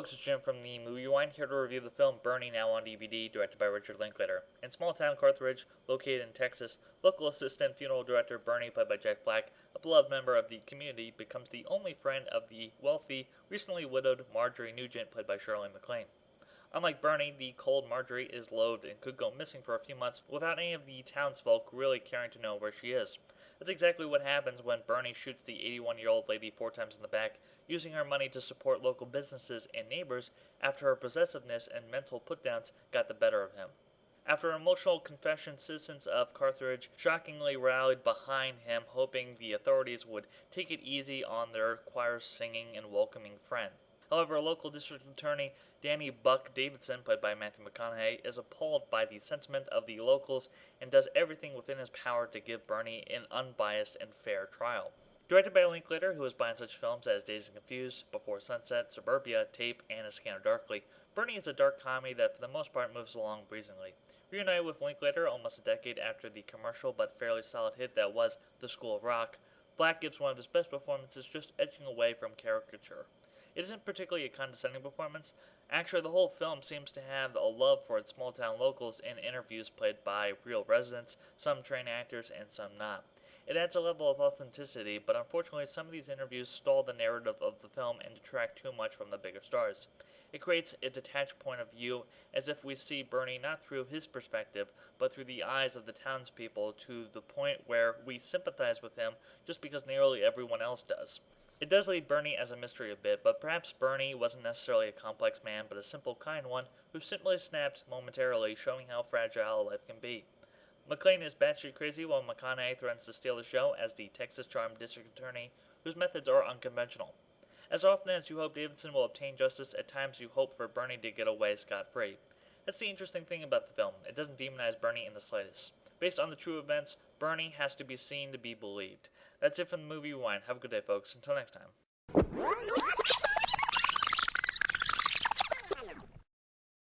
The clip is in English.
folks, it's Jim from the Movie Rewind, here to review the film Bernie, now on DVD, directed by Richard Linklater. In small-town Carthage, located in Texas, local assistant funeral director Bernie, played by Jack Black, a beloved member of the community, becomes the only friend of the wealthy, recently widowed Marjorie Nugent, played by Shirley Maclaine. Unlike Bernie, the cold Marjorie is loathed and could go missing for a few months without any of the townsfolk really caring to know where she is. That's exactly what happens when Bernie shoots the 81-year-old lady 4 times in the back, using her money to support local businesses and neighbors after her possessiveness and mental put-downs got the better of him. After an emotional confession, citizens of Carthage shockingly rallied behind him, hoping the authorities would take it easy on their choir-singing and welcoming friend. However, local district attorney Danny Buck Davidson, played by Matthew McConaughey, is appalled by the sentiment of the locals and does everything within his power to give Bernie an unbiased and fair trial. Directed by Linklater, who is behind such films as Dazed and Confused, Before Sunset, Suburbia, Tape, and A Scanner Darkly, Bernie is a dark comedy that for the most part moves along breezingly. Reunited with Linklater almost a decade after the commercial but fairly solid hit that was The School of Rock, Black gives one of his best performances, just edging away from caricature. It isn't particularly a condescending performance. Actually, the whole film seems to have a love for its small-town locals in interviews played by real residents, some trained actors, and some not. It adds a level of authenticity, but unfortunately some of these interviews stall the narrative of the film and detract too much from the bigger stars. It creates a detached point of view, as if we see Bernie not through his perspective, but through the eyes of the townspeople, to the point where we sympathize with him just because nearly everyone else does. It does leave Bernie as a mystery a bit, but perhaps Bernie wasn't necessarily a complex man, but a simple, kind one who simply snapped momentarily, showing how fragile life can be. Maclaine is batshit crazy, while McConaughey threatens to steal the show as the Texas charmed district attorney, whose methods are unconventional. As often as you hope Davidson will obtain justice, at times you hope for Bernie to get away scot-free. That's the interesting thing about the film. It doesn't demonize Bernie in the slightest. Based on the true events, Bernie has to be seen to be believed. That's it from the Movie Rewind. Have a good day, folks. Until next time.